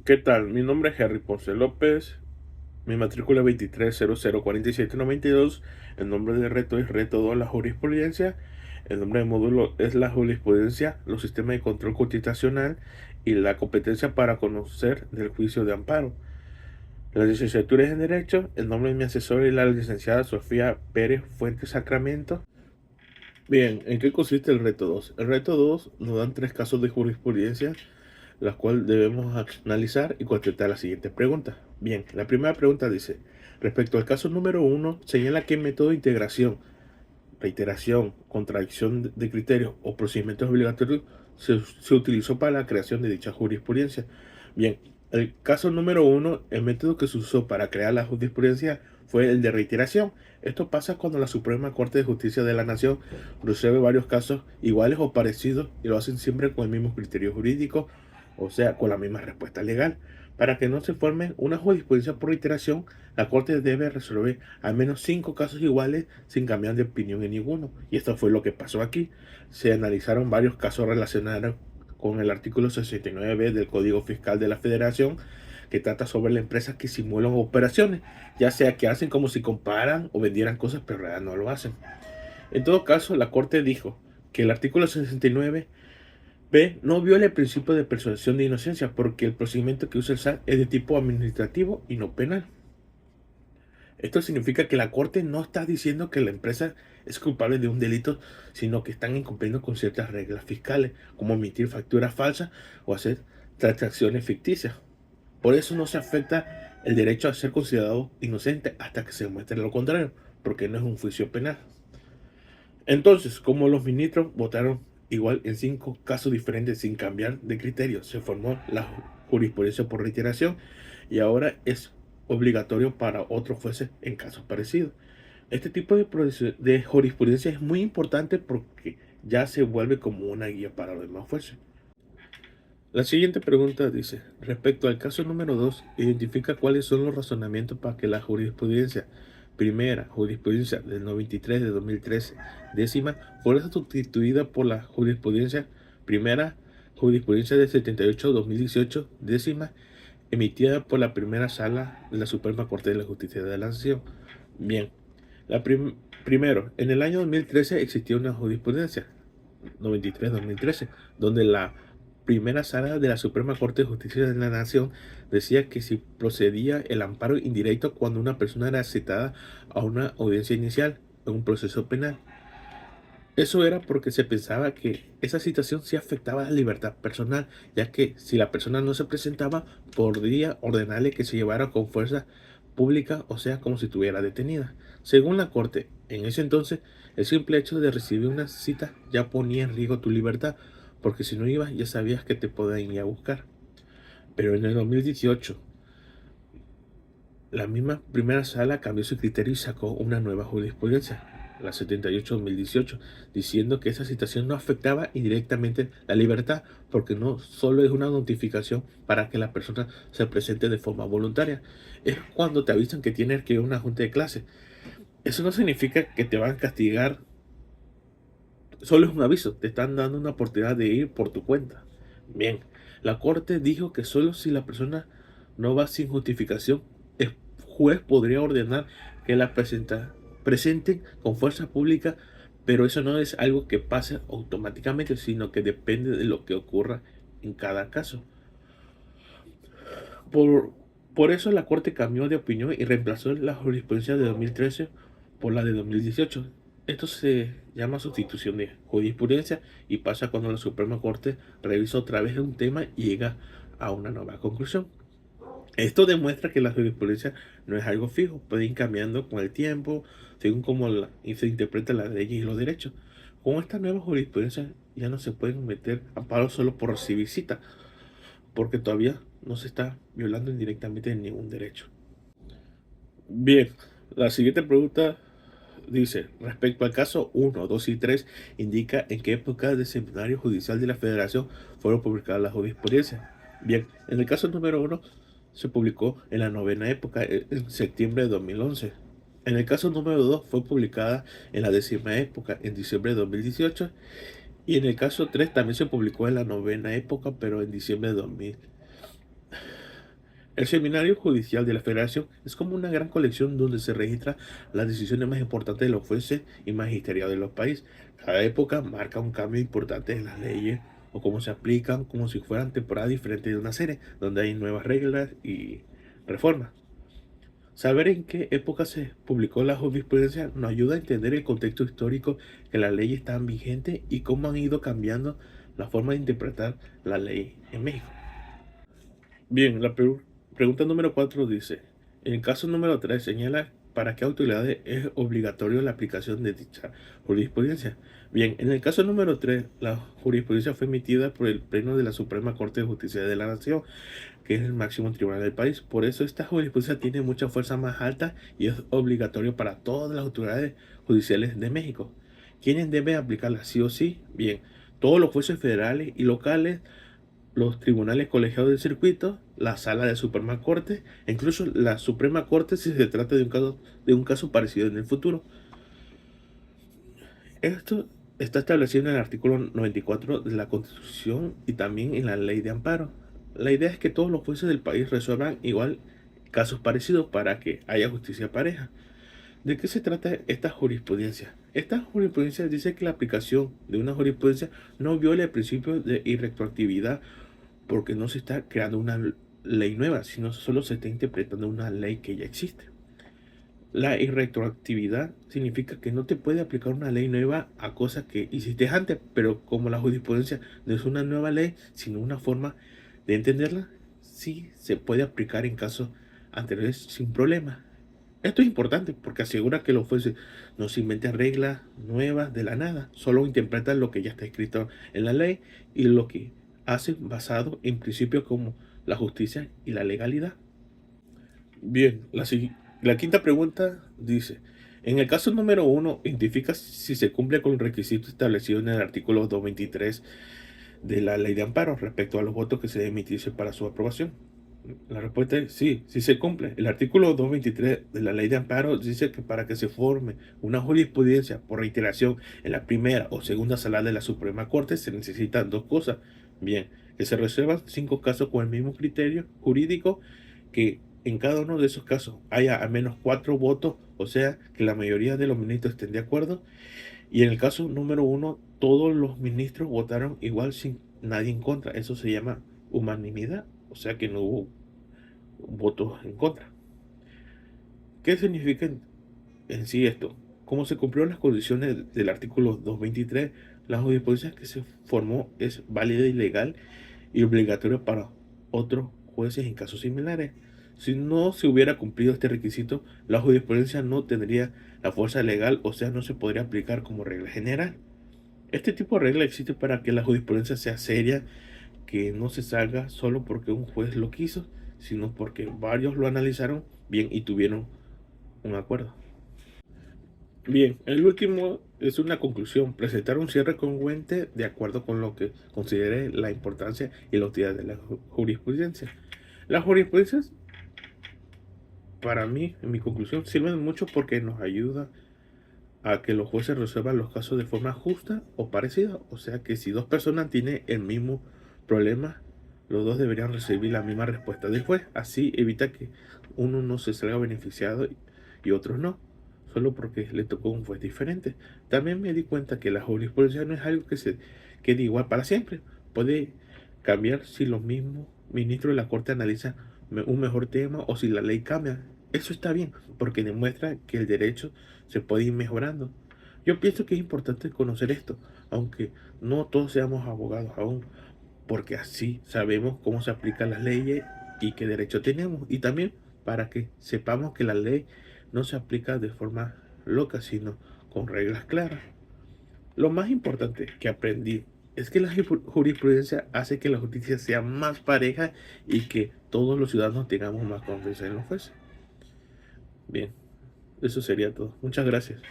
¿Qué tal? Mi nombre es Henry Ponce López. Mi matrícula es 23004792. El nombre del reto es Reto 2, la jurisprudencia. El nombre del módulo es la jurisprudencia, los sistemas de control constitucional y la competencia para conocer del juicio de amparo. La licenciatura es en Derecho. El nombre de mi asesora es la licenciada Sofía Pérez Fuentes Sacramento. Bien, ¿en qué consiste el reto 2? El reto 2 nos dan tres casos de jurisprudencia, las cuales debemos analizar y contestar la siguiente pregunta. Bien, la primera pregunta dice, respecto al caso número 1, señala qué método de integración, reiteración, contradicción de criterios o procedimientos obligatorios se utilizó para la creación de dicha jurisprudencia. Bien, el caso número 1, el método que se usó para crear la jurisprudencia fue el de reiteración. Esto pasa cuando la Suprema Corte de Justicia de la Nación resuelve varios casos iguales o parecidos y lo hacen siempre con el mismo criterio jurídico, o sea, con la misma respuesta legal. Para que no se forme una jurisprudencia por reiteración, la Corte debe resolver al menos 5 casos iguales sin cambiar de opinión en ninguno. Y esto fue lo que pasó aquí. Se analizaron varios casos relacionados con el artículo 69 del Código Fiscal de la Federación, que trata sobre las empresas que simulan operaciones, ya sea que hacen como si comparan o vendieran cosas, pero en realidad no lo hacen. En todo caso, la Corte dijo que el artículo 69 B. No viola el principio de presunción de inocencia porque el procedimiento que usa el SAT es de tipo administrativo y no penal. Esto significa que la Corte no está diciendo que la empresa es culpable de un delito, sino que están incumpliendo con ciertas reglas fiscales, como emitir facturas falsas o hacer transacciones ficticias. Por eso no se afecta el derecho a ser considerado inocente hasta que se demuestre lo contrario, porque no es un juicio penal. Entonces, como los ministros votaron igual en 5 casos diferentes sin cambiar de criterio, se formó la jurisprudencia por reiteración y ahora es obligatorio para otros jueces en casos parecidos. Este tipo de jurisprudencia es muy importante porque ya se vuelve como una guía para los demás jueces. La siguiente pregunta dice, respecto al caso número 2, identifica cuáles son los razonamientos para que la jurisprudencia primera, jurisprudencia del 93 de 2013, décima, fuera sustituida por la jurisprudencia primera, jurisprudencia del 78 de 2018, décima, emitida por la primera sala de la Suprema Corte de la Justicia de la Nación. Bien, primero, en el año 2013 existió una jurisprudencia, 93-2013, donde la primera sala de la Suprema Corte de Justicia de la Nación decía que si procedía el amparo indirecto cuando una persona era citada a una audiencia inicial en un proceso penal. Eso era porque se pensaba que esa situación sí afectaba a la libertad personal, ya que si la persona no se presentaba, podría ordenarle que se llevara con fuerza pública, o sea, como si estuviera detenida. Según la Corte, en ese entonces, el simple hecho de recibir una cita ya ponía en riesgo tu libertad, porque si no ibas ya sabías que te podían ir a buscar. Pero en el 2018, la misma primera sala cambió su criterio y sacó una nueva jurisprudencia, la 78-2018, diciendo que esa situación no afectaba indirectamente la libertad, porque no solo es una notificación para que la persona se presente de forma voluntaria, es cuando te avisan que tienes que ir a una junta de clase. Eso no significa que te van a castigar, solo es un aviso, te están dando una oportunidad de ir por tu cuenta. Bien, la corte dijo que solo si la persona no va sin justificación, el juez podría ordenar que la presenten con fuerza pública, pero eso no es algo que pase automáticamente, sino que depende de lo que ocurra en cada caso. Por, por eso la Corte cambió de opinión y reemplazó la jurisprudencia de 2013 por la de 2018. Esto se llama sustitución de jurisprudencia y pasa cuando la Suprema Corte revisa otra vez un tema y llega a una nueva conclusión. Esto demuestra que la jurisprudencia no es algo fijo, puede ir cambiando con el tiempo, según cómo se interpreta la ley y los derechos. Con esta nueva jurisprudencia ya no se pueden meter amparos solo por recibir cita, porque todavía no se está violando indirectamente ningún derecho. Bien, la siguiente pregunta dice, respecto al caso 1, 2 y 3, indica en qué época del seminario judicial de la Federación fueron publicadas las jurisprudencias. Bien, en el caso número 1 se publicó en la novena época, en septiembre de 2011. En el caso número 2 fue publicada en la décima época, en diciembre de 2018. Y en el caso 3 también se publicó en la novena época, pero en diciembre de 2000. El Seminario Judicial de la Federación es como una gran colección donde se registran las decisiones más importantes de los jueces y magistrados de los países. Cada época marca un cambio importante en las leyes o cómo se aplican, como si fueran temporadas diferentes de una serie, donde hay nuevas reglas y reformas. Saber en qué época se publicó la jurisprudencia nos ayuda a entender el contexto histórico que las leyes están vigentes y cómo han ido cambiando la forma de interpretar la ley en México. Bien, la pregunta número 4 dice, en el caso número 3 señala para qué autoridades es obligatorio la aplicación de dicha jurisprudencia. Bien, en el caso número 3 la jurisprudencia fue emitida por el Pleno de la Suprema Corte de Justicia de la Nación, que es el máximo tribunal del país. Por eso esta jurisprudencia tiene mucha fuerza más alta y es obligatorio para todas las autoridades judiciales de México. ¿Quiénes deben aplicarla sí o sí? Bien, todos los jueces federales y locales, los tribunales colegiados del circuito, la sala de Suprema Corte, e incluso la Suprema Corte si se trata de un caso parecido en el futuro. Esto está establecido en el artículo 94 de la Constitución y también en la Ley de Amparo. La idea es que todos los jueces del país resuelvan igual casos parecidos para que haya justicia pareja. ¿De qué se trata esta jurisprudencia? Esta jurisprudencia dice que la aplicación de una jurisprudencia no viola el principio de irretroactividad porque no se está creando una ley nueva, sino solo se está interpretando una ley que ya existe. La irretroactividad significa que no te puede aplicar una ley nueva a cosas que hiciste antes, pero como la jurisprudencia no es una nueva ley, sino una forma de entenderla, sí se puede aplicar en casos anteriores sin problema. Esto es importante porque asegura que los jueces no se inventen reglas nuevas de la nada, solo interpretan lo que ya está escrito en la ley y lo que hacen basado en principios como la justicia y la legalidad. Bien, la quinta pregunta dice, en el caso número 1, identifica si se cumple con el requisito establecido en el artículo 223 de la Ley de Amparo respecto a los votos que se deben emitirse para su aprobación. La respuesta es sí, sí se cumple. El artículo 223 de la Ley de Amparo dice que para que se forme una jurisprudencia por reiteración en la primera o segunda sala de la Suprema Corte se necesitan dos cosas. Bien, que se resuelvan 5 casos con el mismo criterio jurídico, que en cada uno de esos casos haya al menos 4 votos, o sea, que la mayoría de los ministros estén de acuerdo. Y en el caso número 1, todos los ministros votaron igual sin nadie en contra. Eso se llama unanimidad, o sea que no hubo votos en contra. ¿Qué significa en sí esto? Como se cumplieron las condiciones del artículo 223, la jurisprudencia que se formó es válida y legal y obligatoria para otros jueces en casos similares. Si no se hubiera cumplido este requisito, la jurisprudencia no tendría la fuerza legal, o sea, no se podría aplicar como regla general. Este tipo de regla existe para que la jurisprudencia sea seria, que no se salga solo porque un juez lo quiso, sino porque varios lo analizaron bien y tuvieron un acuerdo. Bien, el último es una conclusión, presentar un cierre congruente de acuerdo con lo que considere la importancia y la utilidad de la jurisprudencia. Las jurisprudencias, para mí, en mi conclusión, sirven mucho porque nos ayuda a que los jueces resuelvan los casos de forma justa o parecida. O sea que si dos personas tienen el mismo problema, los dos deberían recibir la misma respuesta del juez. Así evita que uno no se salga beneficiado y otros no, solo porque le tocó un juez diferente. También me di cuenta que la jurisprudencia no es algo que se quede igual para siempre. Puede cambiar si los mismos ministros de la Corte analizan un mejor tema o si la ley cambia. Eso está bien, porque demuestra que el derecho se puede ir mejorando. Yo pienso que es importante conocer esto, aunque no todos seamos abogados aún, porque así sabemos cómo se aplican las leyes y qué derecho tenemos. Y también para que sepamos que la ley no se aplica de forma loca, sino con reglas claras. Lo más importante que aprendí es que la jurisprudencia hace que la justicia sea más pareja y que todos los ciudadanos tengamos más confianza en los jueces. Bien, eso sería todo. Muchas gracias.